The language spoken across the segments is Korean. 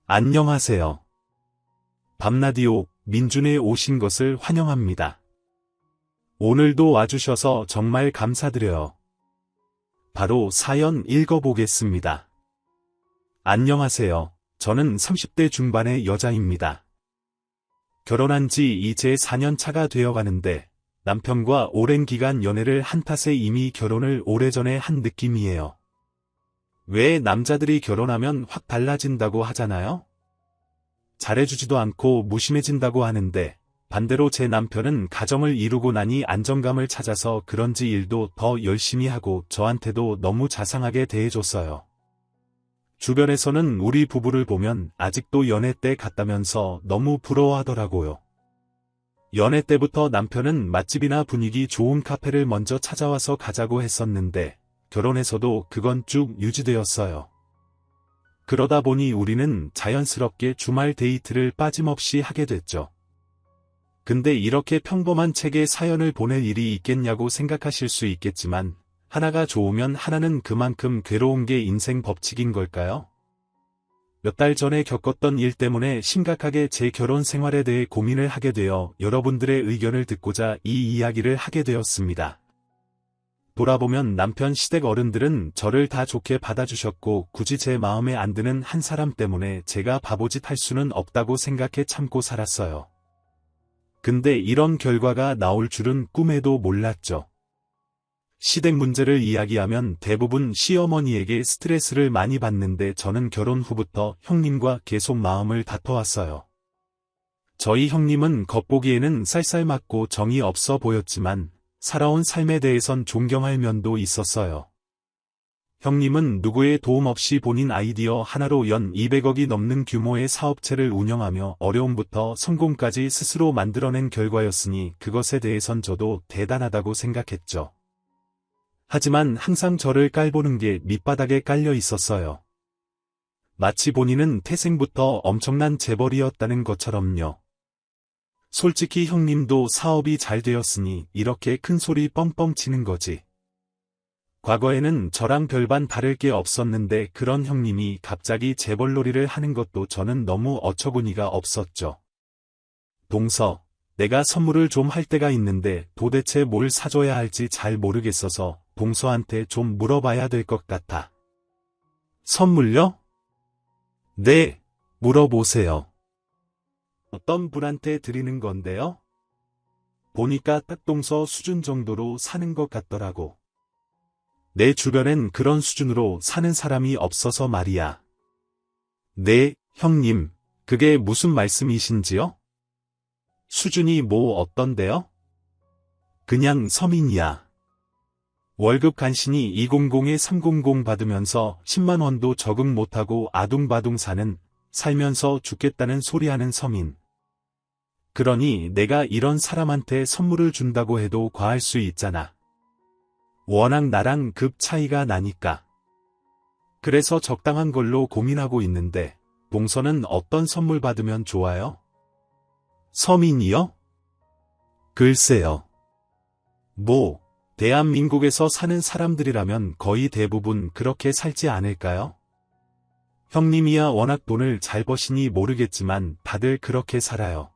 안녕하세요. 밤라디오 민준에 오신 것을 환영합니다. 오늘도 와주셔서 정말 감사드려요. 바로 사연 읽어보겠습니다. 안녕하세요. 저는 30대 중반의 여자입니다. 결혼한 지 이제 4년 차가 되어가는데 남편과 오랜 기간 연애를 한 탓에 이미 결혼을 오래전에 한 느낌이에요. 왜 남자들이 결혼하면 확 달라진다고 하잖아요? 잘해주지도 않고 무심해진다고 하는데 반대로 제 남편은 가정을 이루고 나니 안정감을 찾아서 그런지 일도 더 열심히 하고 저한테도 너무 자상하게 대해줬어요. 주변에서는 우리 부부를 보면 아직도 연애 때 같다면서 너무 부러워하더라고요. 연애 때부터 남편은 맛집이나 분위기 좋은 카페를 먼저 찾아와서 가자고 했었는데 결혼해서도 그건 쭉 유지되었어요. 그러다 보니 우리는 자연스럽게 주말 데이트를 빠짐없이 하게 됐죠. 근데 이렇게 평범한 책에 사연을 보낼 일이 있겠냐고 생각하실 수 있겠지만 하나가 좋으면 하나는 그만큼 괴로운 게 인생 법칙인 걸까요? 몇 달 전에 겪었던 일 때문에 심각하게 제 결혼 생활에 대해 고민을 하게 되어 여러분들의 의견을 듣고자 이 이야기를 하게 되었습니다. 돌아보면 남편 시댁 어른들은 저를 다 좋게 받아주셨고 굳이 제 마음에 안 드는 한 사람 때문에 제가 바보짓 할 수는 없다고 생각해 참고 살았어요. 근데 이런 결과가 나올 줄은 꿈에도 몰랐죠. 시댁 문제를 이야기하면 대부분 시어머니에게 스트레스를 많이 받는데 저는 결혼 후부터 형님과 계속 마음을 다퉈왔어요. 저희 형님은 겉보기에는 쌀쌀맞고 정이 없어 보였지만 살아온 삶에 대해선 존경할 면도 있었어요. 형님은 누구의 도움 없이 본인 아이디어 하나로 연 200억이 넘는 규모의 사업체를 운영하며 어려움부터 성공까지 스스로 만들어낸 결과였으니 그것에 대해선 저도 대단하다고 생각했죠. 하지만 항상 저를 깔보는 게 밑바닥에 깔려 있었어요. 마치 본인은 태생부터 엄청난 재벌이었다는 것처럼요. 솔직히 형님도 사업이 잘 되었으니 이렇게 큰 소리 뻥뻥 치는 거지. 과거에는 저랑 별반 다를 게 없었는데 그런 형님이 갑자기 재벌놀이를 하는 것도 저는 너무 어처구니가 없었죠. 동서, 내가 선물을 좀 할 때가 있는데 도대체 뭘 사줘야 할지 잘 모르겠어서 동서한테 좀 물어봐야 될 것 같아. 선물요? 네, 물어보세요. 어떤 분한테 드리는 건데요? 보니까 딱 동서 수준 정도로 사는 것 같더라고. 내 주변엔 그런 수준으로 사는 사람이 없어서 말이야. 네, 형님, 그게 무슨 말씀이신지요? 수준이 뭐 어떤데요? 그냥 서민이야. 월급 간신히 200에 300 받으면서 10만 원도 적응 못하고 아둥바둥 살면서 죽겠다는 소리하는 서민. 그러니 내가 이런 사람한테 선물을 준다고 해도 과할 수 있잖아. 워낙 나랑 급 차이가 나니까. 그래서 적당한 걸로 고민하고 있는데 동서는 어떤 선물 받으면 좋아요? 서민이요? 글쎄요. 대한민국에서 사는 사람들이라면 거의 대부분 그렇게 살지 않을까요? 형님이야 워낙 돈을 잘 버시니 모르겠지만 다들 그렇게 살아요.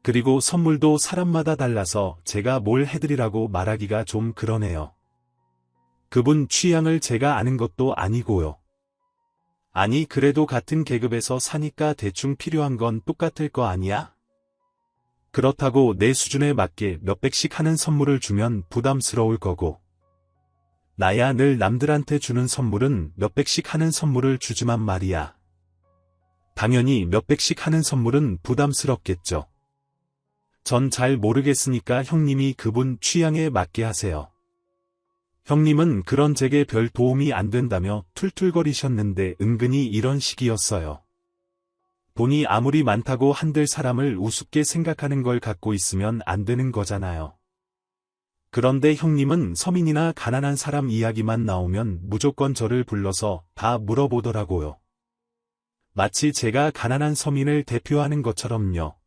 그리고 선물도 사람마다 달라서 제가 뭘 해드리라고 말하기가 좀 그러네요. 그분 취향을 제가 아는 것도 아니고요. 아니 그래도 같은 계급에서 사니까 대충 필요한 건 똑같을 거 아니야? 그렇다고 내 수준에 맞게 몇백씩 하는 선물을 주면 부담스러울 거고. 나야 늘 남들한테 주는 선물은 몇백씩 하는 선물을 주지만 말이야. 당연히 몇백씩 하는 선물은 부담스럽겠죠. 전 잘 모르겠으니까 형님이 그분 취향에 맞게 하세요. 형님은 그런 제게 별 도움이 안 된다며 툴툴거리셨는데 은근히 이런 식이었어요. 돈이 아무리 많다고 한들 사람을 우습게 생각하는 걸 갖고 있으면 안 되는 거잖아요. 그런데 형님은 서민이나 가난한 사람 이야기만 나오면 무조건 저를 불러서 다 물어보더라고요. 마치 제가 가난한 서민을 대표하는 것처럼요.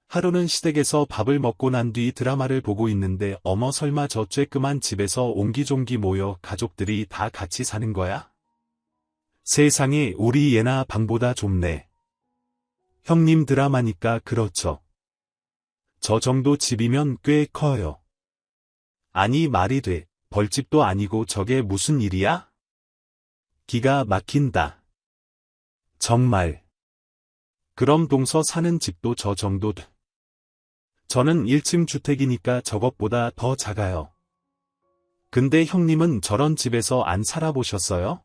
하루는 시댁에서 밥을 먹고 난 뒤 드라마를 보고 있는데 어머 설마 저 쬐끄만 집에서 옹기종기 모여 가족들이 다 같이 사는 거야? 세상에 우리 예나 방보다 좁네. 형님 드라마니까 그렇죠. 저 정도 집이면 꽤 커요. 아니 말이 돼. 벌집도 아니고 저게 무슨 일이야? 기가 막힌다. 정말. 그럼 동서 사는 집도 저 정도 돼. 저는 1층 주택이니까 저것보다 더 작아요. 근데 형님은 저런 집에서 안 살아보셨어요?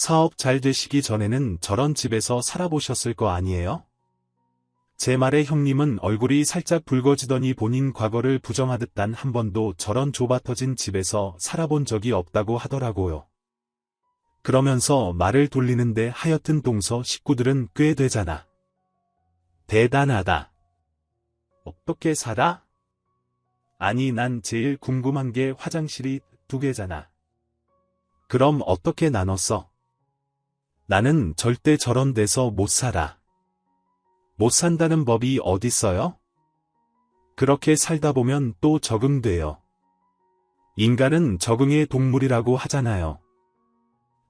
사업 잘 되시기 전에는 저런 집에서 살아보셨을 거 아니에요? 제 말에 형님은 얼굴이 살짝 붉어지더니 본인 과거를 부정하듯 단 한 번도 저런 좁아터진 집에서 살아본 적이 없다고 하더라고요. 그러면서 말을 돌리는데 하여튼 동서 식구들은 꽤 되잖아. 대단하다. 어떻게 살아? 아니 난 제일 궁금한 게 화장실이 2개잖아. 그럼 어떻게 나눴어? 나는 절대 저런 데서 못 살아. 못 산다는 법이 어딨어요? 그렇게 살다 보면 또 적응돼요. 인간은 적응의 동물이라고 하잖아요.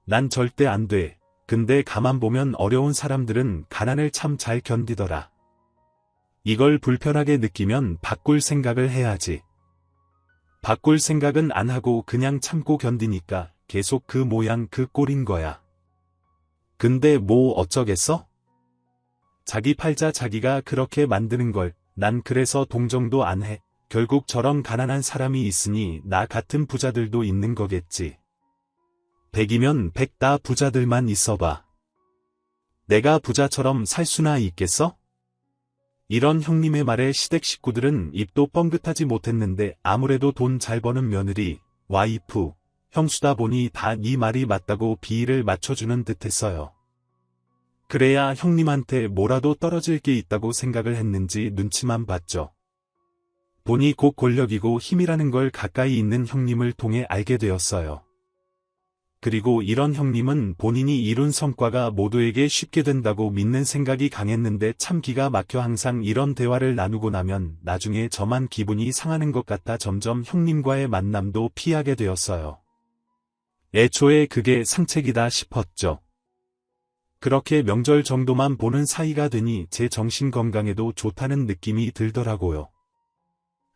난 절대 안 돼. 근데 가만 보면 어려운 사람들은 가난을 참 잘 견디더라. 이걸 불편하게 느끼면 바꿀 생각을 해야지. 바꿀 생각은 안 하고 그냥 참고 견디니까 계속 그 모양 그 꼴인 거야. 근데 뭐 어쩌겠어? 자기 팔자 자기가 그렇게 만드는 걸 난 그래서 동정도 안 해. 결국 저런 가난한 사람이 있으니 나 같은 부자들도 있는 거겠지. 100이면 100 다 부자들만 있어봐. 내가 부자처럼 살 수나 있겠어? 이런 형님의 말에 시댁 식구들은 입도 뻥긋하지 못했는데 아무래도 돈 잘 버는 며느리, 와이프, 형수다 보니 다 네 말이 맞다고 비위를 맞춰주는 듯했어요. 그래야 형님한테 뭐라도 떨어질 게 있다고 생각을 했는지 눈치만 봤죠. 돈이 곧 권력이고 힘이라는 걸 가까이 있는 형님을 통해 알게 되었어요. 그리고 이런 형님은 본인이 이룬 성과가 모두에게 쉽게 된다고 믿는 생각이 강했는데 참 기가 막혀 항상 이런 대화를 나누고 나면 나중에 저만 기분이 상하는 것 같아 점점 형님과의 만남도 피하게 되었어요. 애초에 그게 상책이다 싶었죠. 그렇게 명절 정도만 보는 사이가 되니 제 정신 건강에도 좋다는 느낌이 들더라고요.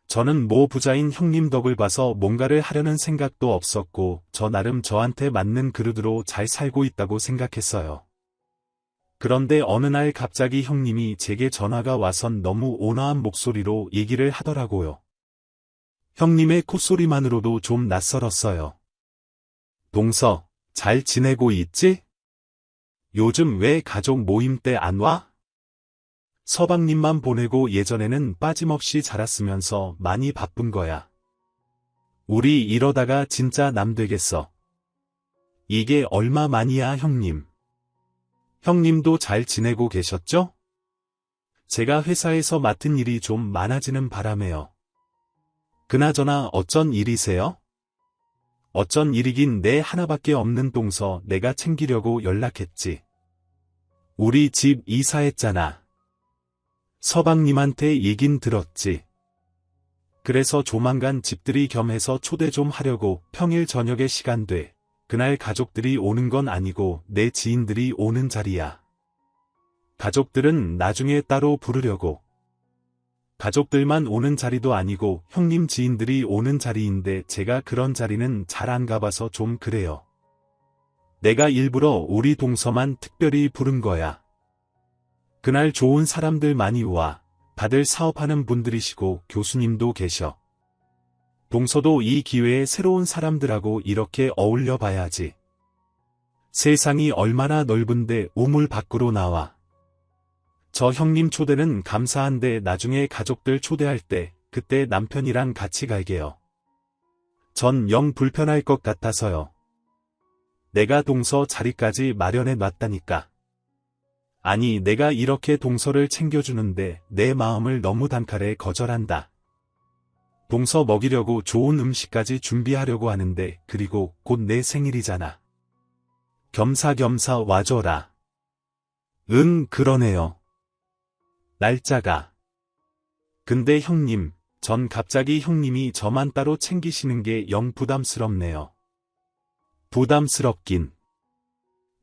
저는 모 부자인 형님 덕을 봐서 뭔가를 하려는 생각도 없었고 저 나름 저한테 맞는 그릇으로 잘 살고 있다고 생각했어요. 그런데 어느 날 갑자기 형님이 제게 전화가 와선 너무 온화한 목소리로 얘기를 하더라고요. 형님의 콧소리만으로도 좀 낯설었어요. 동서, 잘 지내고 있지? 요즘 왜 가족 모임 때 안 와? 서방님만 보내고 예전에는 빠짐없이 자랐으면서 많이 바쁜 거야. 우리 이러다가 진짜 남 되겠어. 이게 얼마만이야 형님. 형님도 잘 지내고 계셨죠? 제가 회사에서 맡은 일이 좀 많아지는 바람에요. 그나저나 어쩐 일이세요? 어쩐 일이긴 내 하나밖에 없는 동서 내가 챙기려고 연락했지. 우리 집 이사했잖아. 서방님한테 얘긴 들었지. 그래서 조만간 집들이 겸해서 초대 좀 하려고 평일 저녁에 시간 돼. 그날 가족들이 오는 건 아니고 내 지인들이 오는 자리야. 가족들은 나중에 따로 부르려고. 가족들만 오는 자리도 아니고 형님 지인들이 오는 자리인데 제가 그런 자리는 잘 안 가봐서 좀 그래요. 내가 일부러 우리 동서만 특별히 부른 거야. 그날 좋은 사람들 많이 와. 다들 사업하는 분들이시고 교수님도 계셔. 동서도 이 기회에 새로운 사람들하고 이렇게 어울려 봐야지. 세상이 얼마나 넓은데 우물 밖으로 나와. 저 형님 초대는 감사한데 나중에 가족들 초대할 때 그때 남편이랑 같이 갈게요. 전 영 불편할 것 같아서요. 내가 동서 자리까지 마련해 놨다니까. 아니 내가 이렇게 동서를 챙겨주는데 내 마음을 너무 단칼에 거절한다. 동서 먹이려고 좋은 음식까지 준비하려고 하는데 그리고 곧 내 생일이잖아. 겸사겸사 와줘라. 응 그러네요. 날짜가. 근데 형님, 전 갑자기 형님이 저만 따로 챙기시는 게 영 부담스럽네요. 부담스럽긴.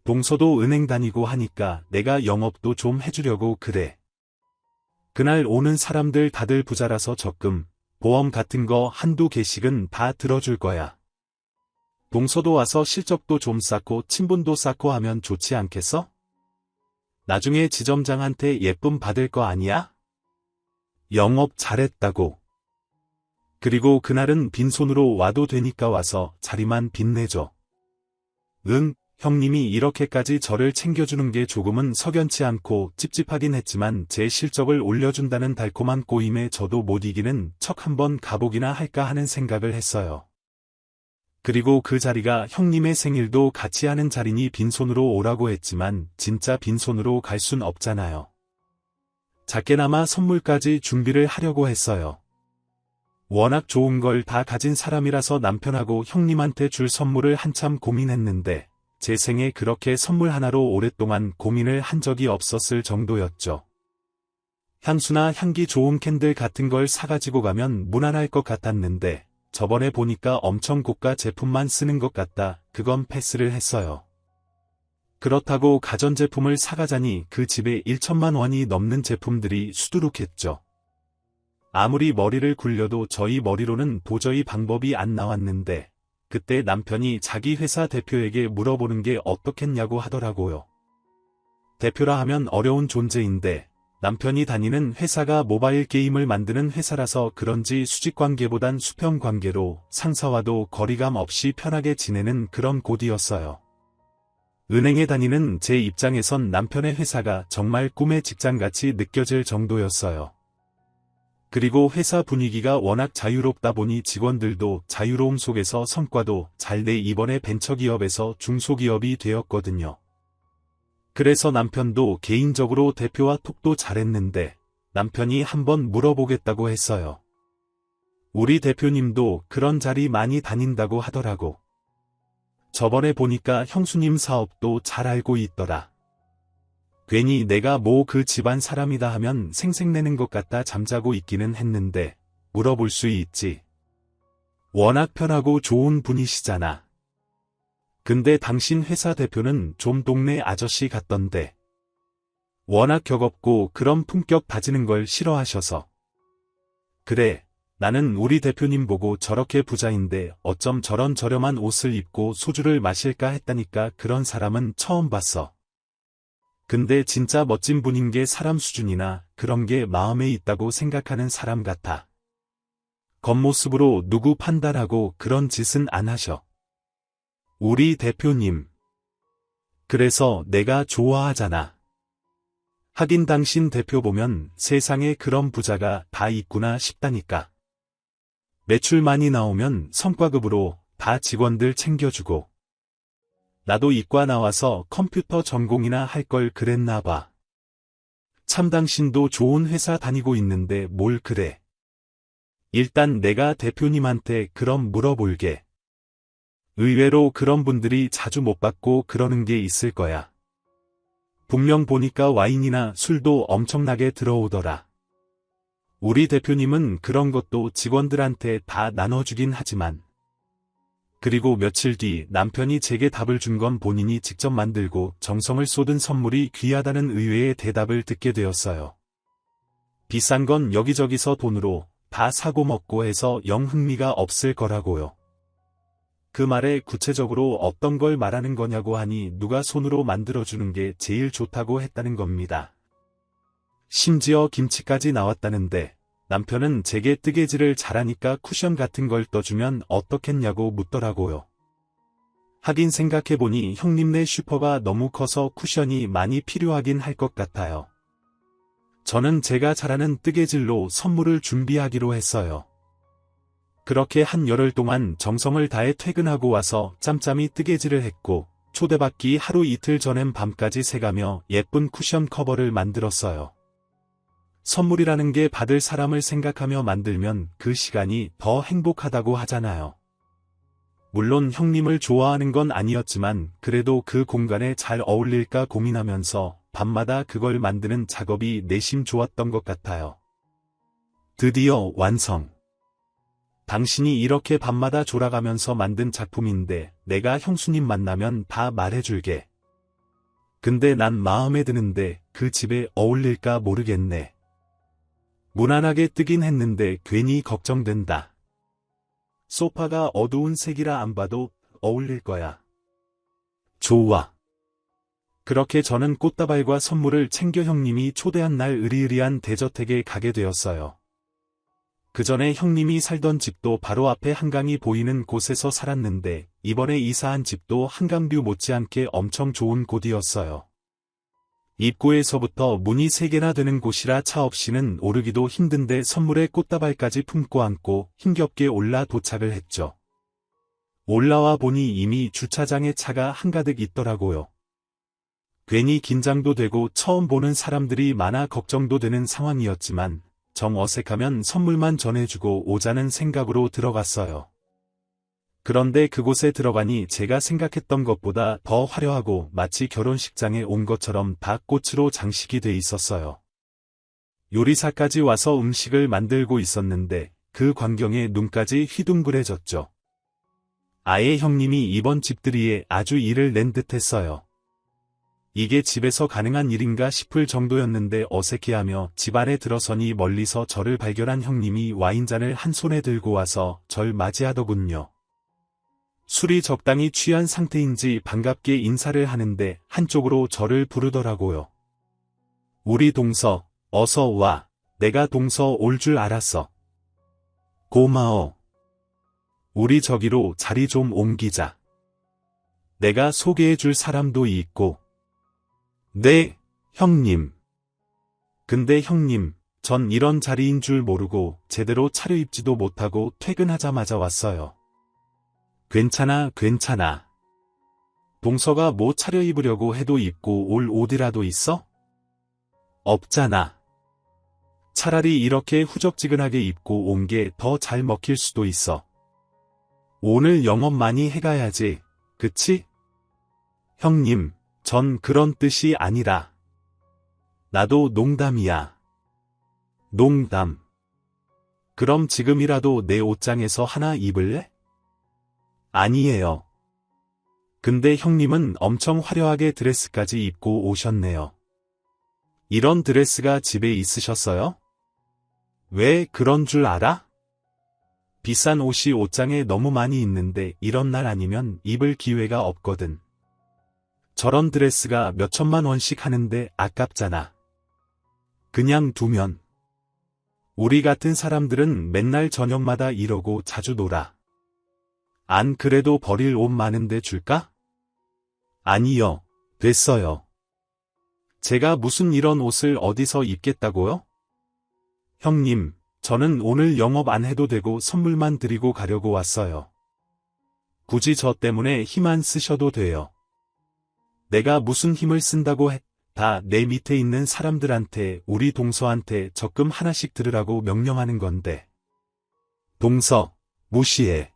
동서도 은행 다니고 하니까 내가 영업도 좀 해주려고 그래. 그날 오는 사람들 다들 부자라서 적금, 보험 같은 거 한두 개씩은 다 들어줄 거야. 동서도 와서 실적도 좀 쌓고 친분도 쌓고 하면 좋지 않겠어? 나중에 지점장한테 예쁨 받을 거 아니야? 영업 잘했다고. 그리고 그날은 빈손으로 와도 되니까 와서 자리만 빛내줘. 응, 형님이 이렇게까지 저를 챙겨주는 게 조금은 석연치 않고 찝찝하긴 했지만 제 실적을 올려준다는 달콤한 꼬임에 저도 못 이기는 척 한번 가보기나 할까 하는 생각을 했어요. 그리고 그 자리가 형님의 생일도 같이 하는 자리니 빈손으로 오라고 했지만 진짜 빈손으로 갈 순 없잖아요. 작게나마 선물까지 준비를 하려고 했어요. 워낙 좋은 걸 다 가진 사람이라서 남편하고 형님한테 줄 선물을 한참 고민했는데 제 생에 그렇게 선물 하나로 오랫동안 고민을 한 적이 없었을 정도였죠. 향수나 향기 좋은 캔들 같은 걸 사가지고 가면 무난할 것 같았는데 저번에 보니까 엄청 고가 제품만 쓰는 것 같다. 그건 패스를 했어요. 그렇다고 가전제품을 사가자니 그 집에 1천만 원이 넘는 제품들이 수두룩했죠. 아무리 머리를 굴려도 저희 머리로는 도저히 방법이 안 나왔는데 그때 남편이 자기 회사 대표에게 물어보는 게 어떻겠냐고 하더라고요. 대표라 하면 어려운 존재인데 남편이 다니는 회사가 모바일 게임을 만드는 회사라서 그런지 수직관계보단 수평관계로 상사와도 거리감 없이 편하게 지내는 그런 곳이었어요. 은행에 다니는 제 입장에선 남편의 회사가 정말 꿈의 직장같이 느껴질 정도였어요. 그리고 회사 분위기가 워낙 자유롭다 보니 직원들도 자유로움 속에서 성과도 잘 내 이번에 벤처기업에서 중소기업이 되었거든요. 그래서 남편도 개인적으로 대표와 톡도 잘했는데 남편이 한번 물어보겠다고 했어요. 우리 대표님도 그런 자리 많이 다닌다고 하더라고. 저번에 보니까 형수님 사업도 잘 알고 있더라. 괜히 내가 뭐 그 집안 사람이다 하면 생색내는 것 같다 잠자고 있기는 했는데 물어볼 수 있지. 워낙 편하고 좋은 분이시잖아. 근데 당신 회사 대표는 좀 동네 아저씨 같던데. 워낙 격없고 그런 품격 다지는 걸 싫어하셔서. 그래, 나는 우리 대표님 보고 저렇게 부자인데 어쩜 저런 저렴한 옷을 입고 소주를 마실까 했다니까. 그런 사람은 처음 봤어. 근데 진짜 멋진 분인 게 사람 수준이나 그런 게 마음에 있다고 생각하는 사람 같아. 겉모습으로 누구 판단하고 그런 짓은 안 하셔. 우리 대표님. 그래서 내가 좋아하잖아. 하긴 당신 대표 보면 세상에 그런 부자가 다 있구나 싶다니까. 매출 많이 나오면 성과급으로 다 직원들 챙겨주고. 나도 이과 나와서 컴퓨터 전공이나 할 걸 그랬나 봐. 참 당신도 좋은 회사 다니고 있는데 뭘 그래. 일단 내가 대표님한테 그럼 물어볼게. 의외로 그런 분들이 자주 못 받고 그러는 게 있을 거야. 분명 보니까 와인이나 술도 엄청나게 들어오더라. 우리 대표님은 그런 것도 직원들한테 다 나눠주긴 하지만. 그리고 며칠 뒤 남편이 제게 답을 준 건 본인이 직접 만들고 정성을 쏟은 선물이 귀하다는 의외의 대답을 듣게 되었어요. 비싼 건 여기저기서 돈으로 다 사고 먹고 해서 영 흥미가 없을 거라고요. 그 말에 구체적으로 어떤 걸 말하는 거냐고 하니 누가 손으로 만들어주는 게 제일 좋다고 했다는 겁니다. 심지어 김치까지 나왔다는데 남편은 제게 뜨개질을 잘하니까 쿠션 같은 걸 떠주면 어떻겠냐고 묻더라고요. 하긴 생각해보니 형님네 슈퍼가 너무 커서 쿠션이 많이 필요하긴 할 것 같아요. 저는 제가 잘하는 뜨개질로 선물을 준비하기로 했어요. 그렇게 한 열흘 동안 정성을 다해 퇴근하고 와서 짬짬이 뜨개질을 했고 초대받기 하루 이틀 전엔 밤까지 새가며 예쁜 쿠션 커버를 만들었어요. 선물이라는 게 받을 사람을 생각하며 만들면 그 시간이 더 행복하다고 하잖아요. 물론 형님을 좋아하는 건 아니었지만 그래도 그 공간에 잘 어울릴까 고민하면서 밤마다 그걸 만드는 작업이 내심 좋았던 것 같아요. 드디어 완성. 당신이 이렇게 밤마다 졸아가면서 만든 작품인데 내가 형수님 만나면 다 말해줄게. 근데 난 마음에 드는데 그 집에 어울릴까 모르겠네. 무난하게 뜨긴 했는데 괜히 걱정된다. 소파가 어두운 색이라 안 봐도 어울릴 거야. 좋아. 그렇게 저는 꽃다발과 선물을 챙겨 형님이 초대한 날 으리으리한 대저택에 가게 되었어요. 그 전에 형님이 살던 집도 바로 앞에 한강이 보이는 곳에서 살았는데 이번에 이사한 집도 한강뷰 못지않게 엄청 좋은 곳이었어요. 입구에서부터 문이 3개나 되는 곳이라 차 없이는 오르기도 힘든데 선물에 꽃다발까지 품고 안고 힘겹게 올라 도착을 했죠. 올라와 보니 이미 주차장에 차가 한가득 있더라고요. 괜히 긴장도 되고 처음 보는 사람들이 많아 걱정도 되는 상황이었지만 정 어색하면 선물만 전해주고 오자는 생각으로 들어갔어요. 그런데 그곳에 들어가니 제가 생각했던 것보다 더 화려하고 마치 결혼식장에 온 것처럼 다 꽃으로 장식이 돼 있었어요. 요리사까지 와서 음식을 만들고 있었는데 그 광경에 눈까지 휘둥그레졌죠. 아예 형님이 이번 집들이에 아주 일을 낸 듯했어요. 이게 집에서 가능한 일인가 싶을 정도였는데 어색해하며 집 안에 들어서니 멀리서 저를 발견한 형님이 와인잔을 한 손에 들고 와서 절 맞이하더군요. 술이 적당히 취한 상태인지 반갑게 인사를 하는데 한쪽으로 저를 부르더라고요. 우리 동서, 어서 와. 내가 동서 올 줄 알았어. 고마워. 우리 저기로 자리 좀 옮기자. 내가 소개해줄 사람도 있고. 네, 형님. 근데 형님, 전 이런 자리인 줄 모르고 제대로 차려입지도 못하고 퇴근하자마자 왔어요. 괜찮아, 괜찮아. 동서가 뭐 차려입으려고 해도 입고 올 옷이라도 있어? 없잖아. 차라리 이렇게 후적지근하게 입고 온 게 더 잘 먹힐 수도 있어. 오늘 영업 많이 해가야지, 그치? 형님, 전 그런 뜻이 아니라. 나도 농담이야. 농담. 그럼 지금이라도 내 옷장에서 하나 입을래? 아니에요. 근데 형님은 엄청 화려하게 드레스까지 입고 오셨네요. 이런 드레스가 집에 있으셨어요? 왜 그런 줄 알아? 비싼 옷이 옷장에 너무 많이 있는데 이런 날 아니면 입을 기회가 없거든. 저런 드레스가 몇 천만 원씩 하는데 아깝잖아. 그냥 두면. 우리 같은 사람들은 맨날 저녁마다 이러고 자주 놀아. 안 그래도 버릴 옷 많은데 줄까? 아니요, 됐어요. 제가 무슨 이런 옷을 어디서 입겠다고요? 형님, 저는 오늘 영업 안 해도 되고 선물만 드리고 가려고 왔어요. 굳이 저 때문에 힘 안 쓰셔도 돼요. 내가 무슨 힘을 쓴다고 해? 다 내 밑에 있는 사람들한테 우리 동서한테 적금 하나씩 들으라고 명령하는 건데. 동서, 무시해.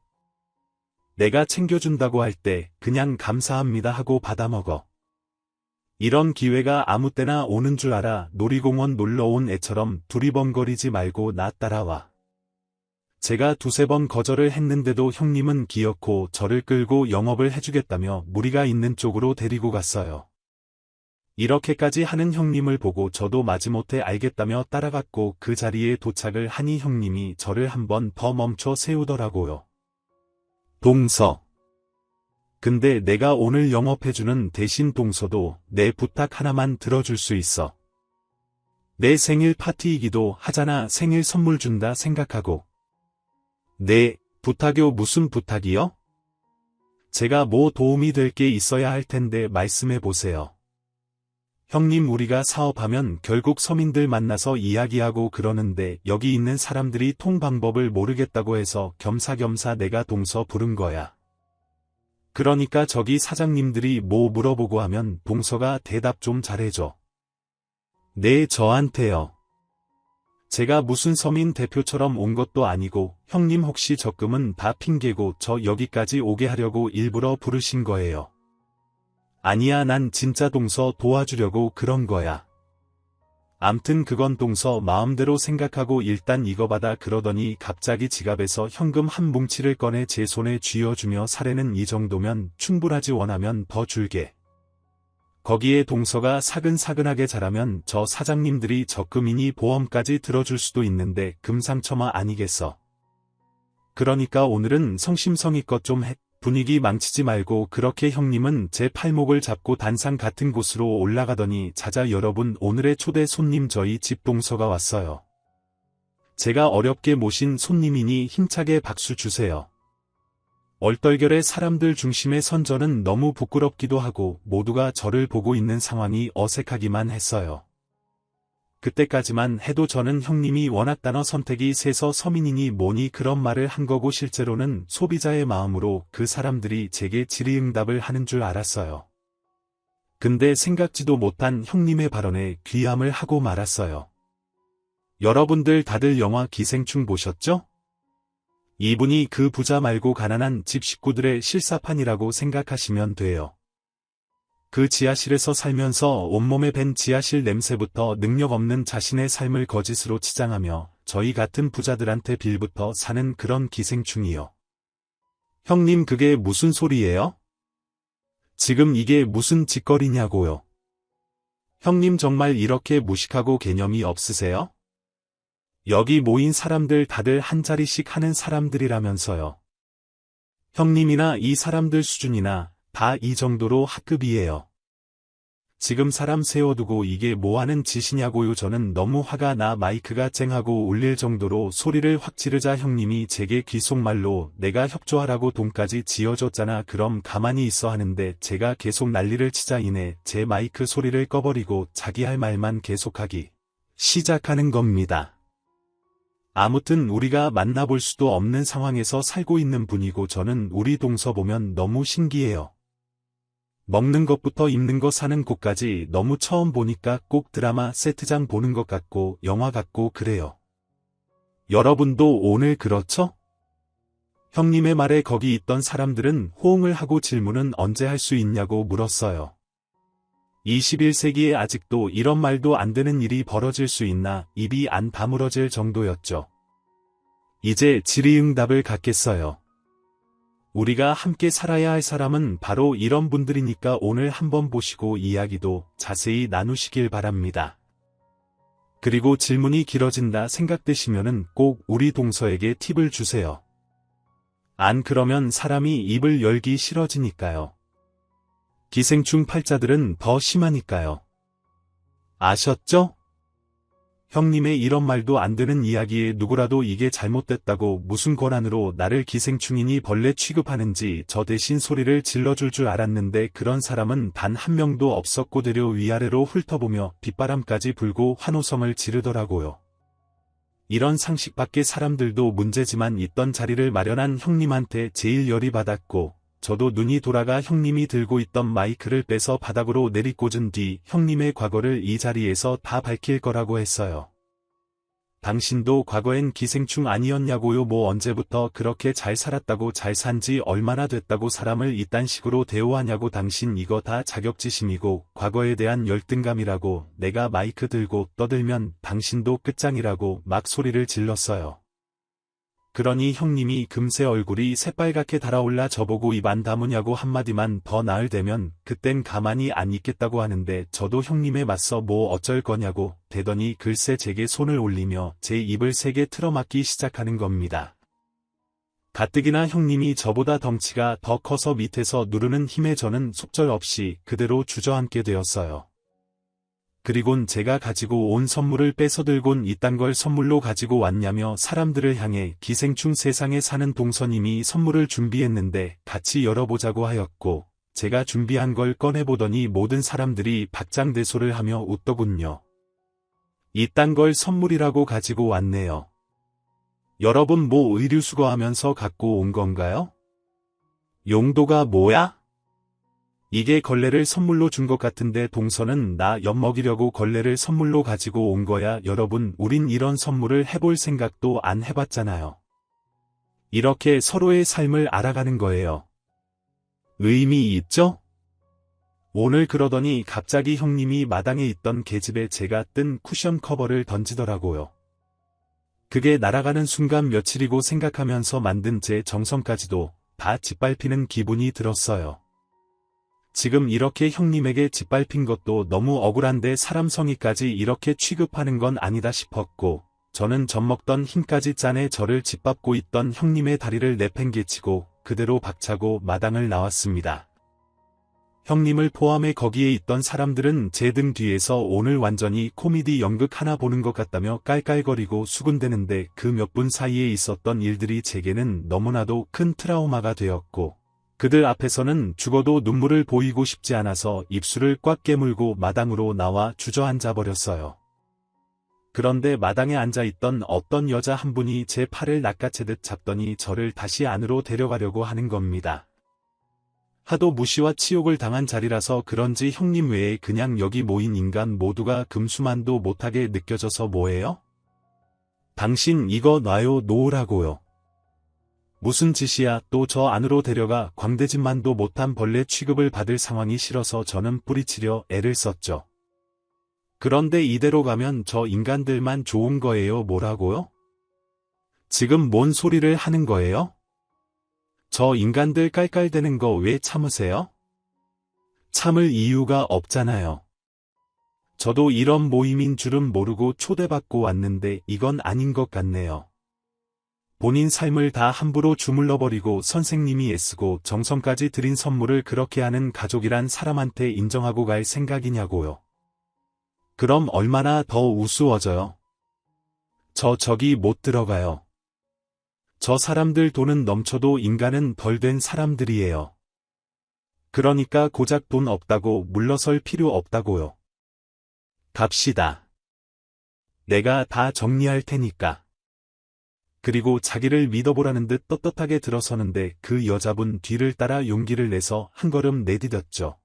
내가 챙겨준다고 할 때 그냥 감사합니다 하고 받아먹어. 이런 기회가 아무 때나 오는 줄 알아. 놀이공원 놀러온 애처럼 두리번거리지 말고 나 따라와. 제가 2~3번 거절을 했는데도 형님은 기어코 저를 끌고 영업을 해주겠다며 무리가 있는 쪽으로 데리고 갔어요. 이렇게까지 하는 형님을 보고 저도 마지못해 알겠다며 따라갔고 그 자리에 도착을 하니 형님이 저를 한 번 더 멈춰 세우더라고요. 동서. 근데 내가 오늘 영업해주는 대신 동서도 내 부탁 하나만 들어줄 수 있어. 내 생일 파티이기도 하잖아. 생일 선물 준다 생각하고. 네, 부탁요. 무슨 부탁이요? 제가 뭐 도움이 될 게 있어야 할 텐데 말씀해보세요. 형님, 우리가 사업하면 결국 서민들 만나서 이야기하고 그러는데 여기 있는 사람들이 통 방법을 모르겠다고 해서 겸사겸사 내가 동서 부른 거야. 그러니까 저기 사장님들이 뭐 물어보고 하면 동서가 대답 좀 잘해줘. 네, 저한테요. 제가 무슨 서민 대표처럼 온 것도 아니고 형님 혹시 적금은 다 핑계고 저 여기까지 오게 하려고 일부러 부르신 거예요. 아니야, 난 진짜 동서 도와주려고 그런 거야. 암튼 그건 동서 마음대로 생각하고 일단 이거 받아. 그러더니 갑자기 지갑에서 현금 한 뭉치를 꺼내 제 손에 쥐어주며 사례는 이 정도면 충분하지, 원하면 더 줄게. 거기에 동서가 사근사근하게 자라면 저 사장님들이 적금이니 보험까지 들어줄 수도 있는데 금상첨화 아니겠어. 그러니까 오늘은 성심성의껏 좀 해. 분위기 망치지 말고. 그렇게 형님은 제 팔목을 잡고 단상 같은 곳으로 올라가더니 자자 여러분, 오늘의 초대 손님 저희 집 동서가 왔어요. 제가 어렵게 모신 손님이니 힘차게 박수 주세요. 얼떨결에 사람들 중심에 선 저는 너무 부끄럽기도 하고 모두가 저를 보고 있는 상황이 어색하기만 했어요. 그때까지만 해도 저는 형님이 워낙 단어 선택이 세서 서민이니 뭐니 그런 말을 한 거고 실제로는 소비자의 마음으로 그 사람들이 제게 질의응답을 하는 줄 알았어요. 근데 생각지도 못한 형님의 발언에 귀함을 하고 말았어요. 여러분들 다들 영화 기생충 보셨죠? 이분이 그 부자 말고 가난한 집 식구들의 실사판이라고 생각하시면 돼요. 그 지하실에서 살면서 온몸에 밴 지하실 냄새부터 능력 없는 자신의 삶을 거짓으로 치장하며 저희 같은 부자들한테 빌부터 사는 그런 기생충이요. 형님 그게 무슨 소리예요? 지금 이게 무슨 짓거리냐고요. 형님 정말 이렇게 무식하고 개념이 없으세요? 여기 모인 사람들 다들 한 자리씩 하는 사람들이라면서요. 형님이나 이 사람들 수준이나 다 이 정도로 학급이에요. 지금 사람 세워두고 이게 뭐하는 짓이냐고요. 저는 너무 화가 나 마이크가 쨍하고 울릴 정도로 소리를 확 지르자 형님이 제게 귓속말로 내가 협조하라고 돈까지 지어줬잖아. 그럼 가만히 있어 하는데 제가 계속 난리를 치자 이내 제 마이크 소리를 꺼버리고 자기 할 말만 계속하기 시작하는 겁니다. 아무튼 우리가 만나볼 수도 없는 상황에서 살고 있는 분이고 저는 우리 동서 보면 너무 신기해요. 먹는 것부터 입는 거 사는 곳까지 너무 처음 보니까 꼭 드라마 세트장 보는 것 같고 영화 같고 그래요. 여러분도 오늘 그렇죠? 형님의 말에 거기 있던 사람들은 호응을 하고 질문은 언제 할 수 있냐고 물었어요. 21세기에 아직도 이런 말도 안 되는 일이 벌어질 수 있나 입이 안 다물어질 정도였죠. 이제 질의응답을 갖겠어요. 우리가 함께 살아야 할 사람은 바로 이런 분들이니까 오늘 한번 보시고 이야기도 자세히 나누시길 바랍니다. 그리고 질문이 길어진다 생각되시면은 꼭 우리 동서에게 팁을 주세요. 안 그러면 사람이 입을 열기 싫어지니까요. 기생충 팔자들은 더 심하니까요. 아셨죠? 형님의 이런 말도 안 되는 이야기에 누구라도 이게 잘못됐다고 무슨 권한으로 나를 기생충이니 벌레 취급하는지 저 대신 소리를 질러줄 줄 알았는데 그런 사람은 단 한 명도 없었고 되려 위아래로 훑어보며 빗바람까지 불고 환호성을 지르더라고요. 이런 상식 밖의 사람들도 문제지만 있던 자리를 마련한 형님한테 제일 열이 받았고 저도 눈이 돌아가 형님이 들고 있던 마이크를 빼서 바닥으로 내리꽂은 뒤 형님의 과거를 이 자리에서 다 밝힐 거라고 했어요. 당신도 과거엔 기생충 아니었냐고요. 뭐 언제부터 그렇게 잘 살았다고 잘 산지 얼마나 됐다고 사람을 이딴 식으로 대우하냐고. 당신 이거 다 자격지심이고 과거에 대한 열등감이라고. 내가 마이크 들고 떠들면 당신도 끝장이라고 막 소리를 질렀어요. 그러니 형님이 금세 얼굴이 새빨갛게 달아올라 저보고 입 안 다무냐고 한마디만 더 나을대면 그땐 가만히 안 있겠다고 하는데 저도 형님에 맞서 뭐 어쩔 거냐고 대더니 글쎄 제게 손을 올리며 제 입을 세게 틀어막기 시작하는 겁니다. 가뜩이나 형님이 저보다 덩치가 더 커서 밑에서 누르는 힘에 저는 속절없이 그대로 주저앉게 되었어요. 그리곤 제가 가지고 온 선물을 뺏어들곤 이딴 걸 선물로 가지고 왔냐며 사람들을 향해 기생충 세상에 사는 동서님이 선물을 준비했는데 같이 열어보자고 하였고 제가 준비한 걸 꺼내보더니 모든 사람들이 박장대소를 하며 웃더군요. 이딴 걸 선물이라고 가지고 왔네요. 여러분 뭐 의류수거하면서 갖고 온 건가요? 용도가 뭐야? 이게 걸레를 선물로 준 것 같은데 동서는 나 엿먹이려고 걸레를 선물로 가지고 온 거야. 여러분 우린 이런 선물을 해볼 생각도 안 해봤잖아요. 이렇게 서로의 삶을 알아가는 거예요. 의미 있죠? 오늘 그러더니 갑자기 형님이 마당에 있던 계집에 제가 뜬 쿠션 커버를 던지더라고요. 그게 날아가는 순간 며칠이고 생각하면서 만든 제 정성까지도 다 짓밟히는 기분이 들었어요. 지금 이렇게 형님에게 짓밟힌 것도 너무 억울한데 사람 성의까지 이렇게 취급하는 건 아니다 싶었고, 저는 젖먹던 힘까지 짠해 저를 짓밟고 있던 형님의 다리를 내팽개치고 그대로 박차고 마당을 나왔습니다. 형님을 포함해 거기에 있던 사람들은 제 등 뒤에서 오늘 완전히 코미디 연극 하나 보는 것 같다며 깔깔거리고 수군대는데 그 몇 분 사이에 있었던 일들이 제게는 너무나도 큰 트라우마가 되었고, 그들 앞에서는 죽어도 눈물을 보이고 싶지 않아서 입술을 꽉 깨물고 마당으로 나와 주저앉아 버렸어요. 그런데 마당에 앉아있던 어떤 여자 한 분이 제 팔을 낚아채듯 잡더니 저를 다시 안으로 데려가려고 하는 겁니다. 하도 무시와 치욕을 당한 자리라서 그런지 형님 외에 그냥 여기 모인 인간 모두가 금수만도 못하게 느껴져서 뭐예요? 당신 이거 놔요 놓으라고요. 무슨 짓이야. 또 저 안으로 데려가 광대짓만도 못한 벌레 취급을 받을 상황이 싫어서 저는 뿌리치려 애를 썼죠. 그런데 이대로 가면 저 인간들만 좋은 거예요. 뭐라고요? 지금 뭔 소리를 하는 거예요? 저 인간들 깔깔대는 거 왜 참으세요? 참을 이유가 없잖아요. 저도 이런 모임인 줄은 모르고 초대받고 왔는데 이건 아닌 것 같네요. 본인 삶을 다 함부로 주물러버리고 선생님이 애쓰고 정성까지 들인 선물을 그렇게 하는 가족이란 사람한테 인정하고 갈 생각이냐고요. 그럼 얼마나 더 우스워져요. 저기 못 들어가요. 저 사람들 돈은 넘쳐도 인간은 덜 된 사람들이에요. 그러니까 고작 돈 없다고 물러설 필요 없다고요. 갑시다. 내가 다 정리할 테니까. 그리고 자기를 믿어보라는 듯 떳떳하게 들어서는데 그 여자분 뒤를 따라 용기를 내서 한 걸음 내디뎠죠.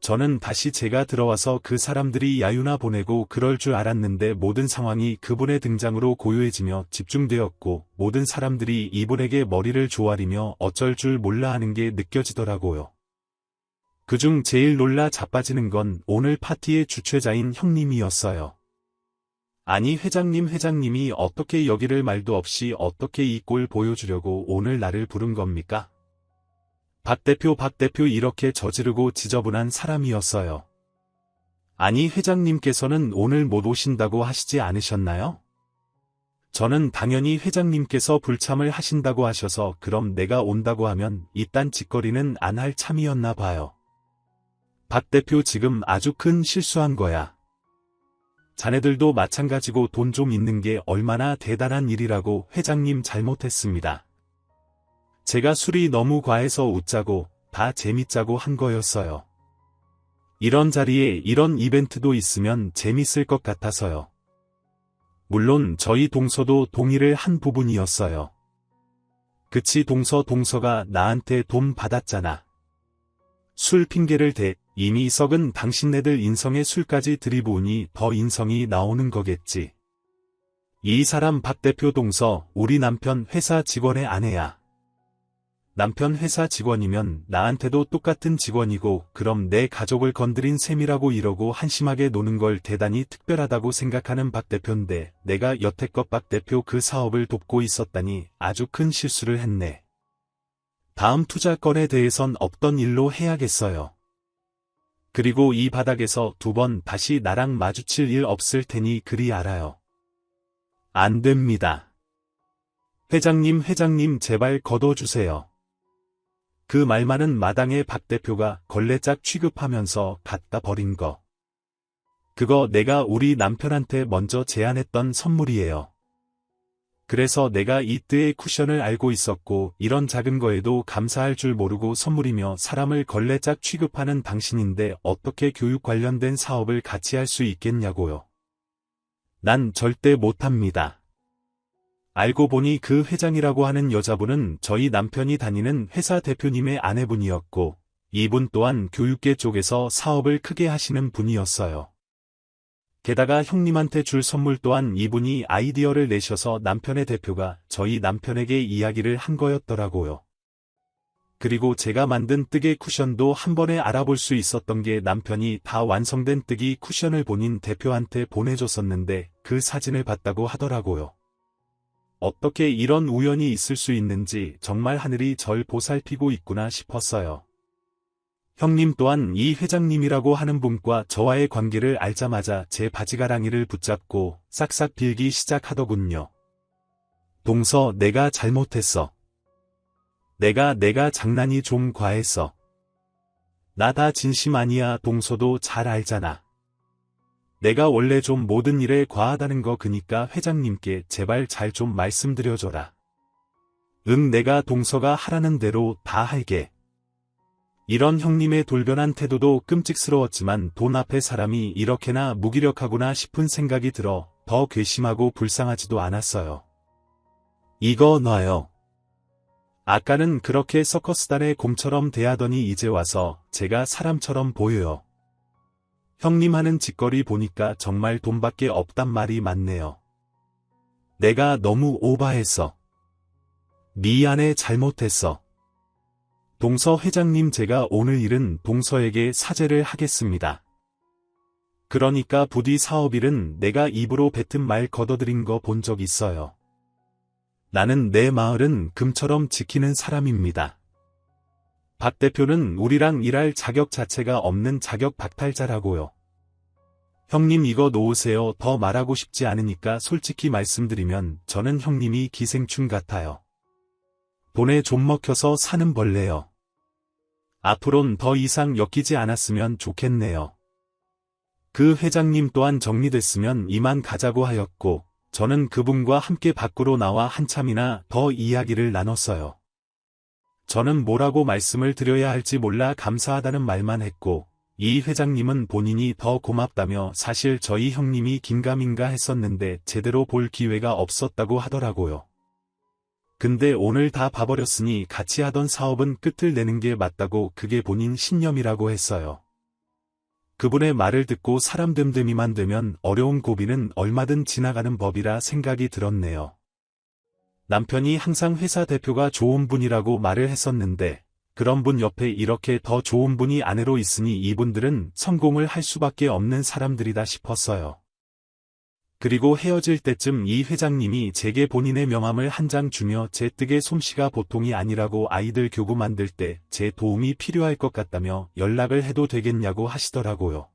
저는 다시 제가 들어와서 그 사람들이 야유나 보내고 그럴 줄 알았는데 모든 상황이 그분의 등장으로 고요해지며 집중되었고 모든 사람들이 이분에게 머리를 조아리며 어쩔 줄 몰라 하는 게 느껴지더라고요. 그중 제일 놀라 자빠지는 건 오늘 파티의 주최자인 형님이었어요. 아니 회장님이 어떻게 여기를 말도 없이 어떻게 이 꼴 보여주려고 오늘 나를 부른 겁니까? 박 대표 이렇게 저지르고 지저분한 사람이었어요. 아니 회장님께서는 오늘 못 오신다고 하시지 않으셨나요? 저는 당연히 회장님께서 불참을 하신다고 하셔서 그럼 내가 온다고 하면 이딴 짓거리는 안 할 참이었나 봐요. 박 대표 지금 아주 큰 실수한 거야. 자네들도 마찬가지고 돈 좀 있는 게 얼마나 대단한 일이라고. 회장님 잘못했습니다. 제가 술이 너무 과해서 웃자고 다 재밌자고 한 거였어요. 이런 자리에 이런 이벤트도 있으면 재밌을 것 같아서요. 물론 저희 동서도 동의를 한 부분이었어요. 그치 동서가 나한테 돈 받았잖아. 술 핑계를 대. 이미 썩은 당신네들 인성에 술까지 들이부으니 더 인성이 나오는 거겠지. 이 사람 박 대표 동서 우리 남편 회사 직원의 아내야. 남편 회사 직원이면 나한테도 똑같은 직원이고 그럼 내 가족을 건드린 셈이라고 이러고 한심하게 노는 걸 대단히 특별하다고 생각하는 박 대표인데 내가 여태껏 박 대표 그 사업을 돕고 있었다니 아주 큰 실수를 했네. 다음 투자 건에 대해선 없던 일로 해야겠어요. 그리고 이 바닥에서 2번 다시 나랑 마주칠 일 없을 테니 그리 알아요. 안 됩니다. 회장님 제발 거둬주세요. 그 말 많은 마당에 박 대표가 걸레짝 취급하면서 갖다 버린 거. 그거 내가 우리 남편한테 먼저 제안했던 선물이에요. 그래서 내가 이 뜨의 쿠션을 알고 있었고 이런 작은 거에도 감사할 줄 모르고 선물이며 사람을 걸레짝 취급하는 당신인데 어떻게 교육 관련된 사업을 같이 할 수 있겠냐고요. 난 절대 못합니다. 알고 보니 그 회장이라고 하는 여자분은 저희 남편이 다니는 회사 대표님의 아내분이었고 이분 또한 교육계 쪽에서 사업을 크게 하시는 분이었어요. 게다가 형님한테 줄 선물 또한 이분이 아이디어를 내셔서 남편의 대표가 저희 남편에게 이야기를 한 거였더라고요. 그리고 제가 만든 뜨개 쿠션도 한 번에 알아볼 수 있었던 게 남편이 다 완성된 뜨기 쿠션을 본인 대표한테 보내줬었는데 그 사진을 봤다고 하더라고요. 어떻게 이런 우연이 있을 수 있는지 정말 하늘이 절 보살피고 있구나 싶었어요. 형님 또한 이 회장님이라고 하는 분과 저와의 관계를 알자마자 제 바지가랑이를 붙잡고 싹싹 빌기 시작하더군요. 동서, 내가 잘못했어. 내가 장난이 좀 과했어. 나 다 진심 아니야. 동서도 잘 알잖아. 내가 원래 좀 모든 일에 과하다는 거. 그니까 회장님께 제발 잘 좀 말씀드려줘라. 응, 내가 동서가 하라는 대로 다 할게. 이런 형님의 돌변한 태도도 끔찍스러웠지만 돈 앞에 사람이 이렇게나 무기력하구나 싶은 생각이 들어 더 괘씸하고 불쌍하지도 않았어요. 이거 놔요. 아까는 그렇게 서커스단의 곰처럼 대하더니 이제 와서 제가 사람처럼 보여요. 형님 하는 짓거리 보니까 정말 돈밖에 없단 말이 맞네요. 내가 너무 오바했어. 미안해, 잘못했어. 동서 회장님, 제가 오늘 일은 동서에게 사죄를 하겠습니다. 그러니까 부디 사업일은 내가 입으로 뱉은 말 걷어들인 거 본 적 있어요. 나는 내 마을은 금처럼 지키는 사람입니다. 박 대표는 우리랑 일할 자격 자체가 없는 자격 박탈자라고요. 형님, 이거 놓으세요. 더 말하고 싶지 않으니까 솔직히 말씀드리면 저는 형님이 기생충 같아요. 돈에 좀 먹혀서 사는 벌레요. 앞으론 더 이상 엮이지 않았으면 좋겠네요. 그 회장님 또한 정리됐으면 이만 가자고 하였고, 저는 그분과 함께 밖으로 나와 한참이나 더 이야기를 나눴어요. 저는 뭐라고 말씀을 드려야 할지 몰라 감사하다는 말만 했고, 이 회장님은 본인이 더 고맙다며 사실 저희 형님이 긴가민가 했었는데 제대로 볼 기회가 없었다고 하더라고요. 근데 오늘 다 봐버렸으니 같이 하던 사업은 끝을 내는 게 맞다고, 그게 본인 신념이라고 했어요. 그분의 말을 듣고 사람 됨됨이만 되면 어려운 고비는 얼마든 지나가는 법이라 생각이 들었네요. 남편이 항상 회사 대표가 좋은 분이라고 말을 했었는데 그런 분 옆에 이렇게 더 좋은 분이 아내로 있으니 이분들은 성공을 할 수밖에 없는 사람들이다 싶었어요. 그리고 헤어질 때쯤 이 회장님이 제게 본인의 명함을 한 장 주며 제 뜨개 솜씨가 보통이 아니라고 아이들 교구 만들 때 제 도움이 필요할 것 같다며 연락을 해도 되겠냐고 하시더라고요.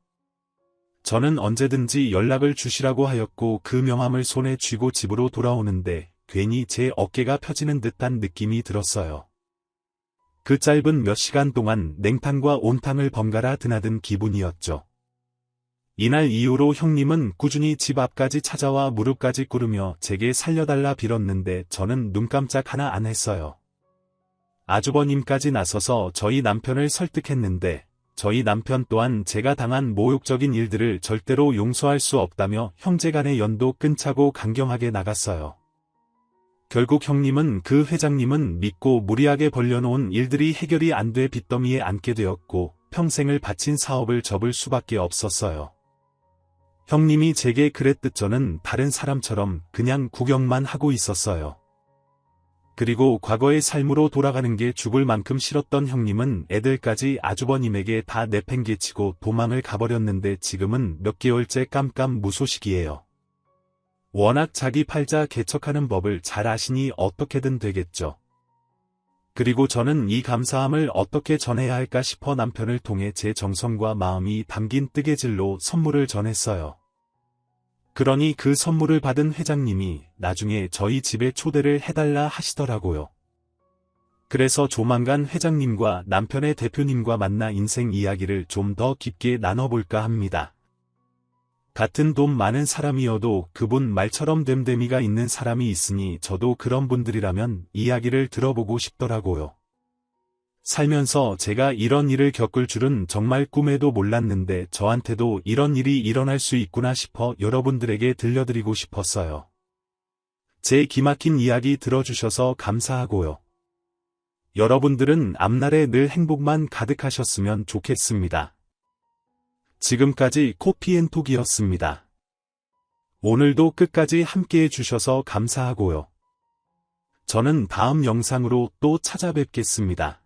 저는 언제든지 연락을 주시라고 하였고 그 명함을 손에 쥐고 집으로 돌아오는데 괜히 제 어깨가 펴지는 듯한 느낌이 들었어요. 그 짧은 몇 시간 동안 냉탕과 온탕을 번갈아 드나든 기분이었죠. 이날 이후로 형님은 꾸준히 집 앞까지 찾아와 무릎까지 꿇으며 제게 살려달라 빌었는데 저는 눈 깜짝 하나 안 했어요. 아주버님까지 나서서 저희 남편을 설득했는데 저희 남편 또한 제가 당한 모욕적인 일들을 절대로 용서할 수 없다며 형제간의 연도 끊자고 강경하게 나갔어요. 결국 형님은 그 회장님은 믿고 무리하게 벌려놓은 일들이 해결이 안 돼 빚더미에 앉게 되었고 평생을 바친 사업을 접을 수밖에 없었어요. 형님이 제게 그랬듯 저는 다른 사람처럼 그냥 구경만 하고 있었어요. 그리고 과거의 삶으로 돌아가는 게 죽을 만큼 싫었던 형님은 애들까지 아주버님에게 다 내팽개치고 도망을 가버렸는데 지금은 몇 개월째 깜깜무소식이에요. 워낙 자기 팔자 개척하는 법을 잘 아시니 어떻게든 되겠죠. 그리고 저는 이 감사함을 어떻게 전해야 할까 싶어 남편을 통해 제 정성과 마음이 담긴 뜨개질로 선물을 전했어요. 그러니 그 선물을 받은 회장님이 나중에 저희 집에 초대를 해달라 하시더라고요. 그래서 조만간 회장님과 남편의 대표님과 만나 인생 이야기를 좀 더 깊게 나눠볼까 합니다. 같은 돈 많은 사람이어도 그분 말처럼 됨됨이가 있는 사람이 있으니 저도 그런 분들이라면 이야기를 들어보고 싶더라고요. 살면서 제가 이런 일을 겪을 줄은 정말 꿈에도 몰랐는데 저한테도 이런 일이 일어날 수 있구나 싶어 여러분들에게 들려드리고 싶었어요. 제 기막힌 이야기 들어주셔서 감사하고요. 여러분들은 앞날에 늘 행복만 가득하셨으면 좋겠습니다. 지금까지 코피앤톡이었습니다. 오늘도 끝까지 함께해 주셔서 감사하고요. 저는 다음 영상으로 또 찾아뵙겠습니다.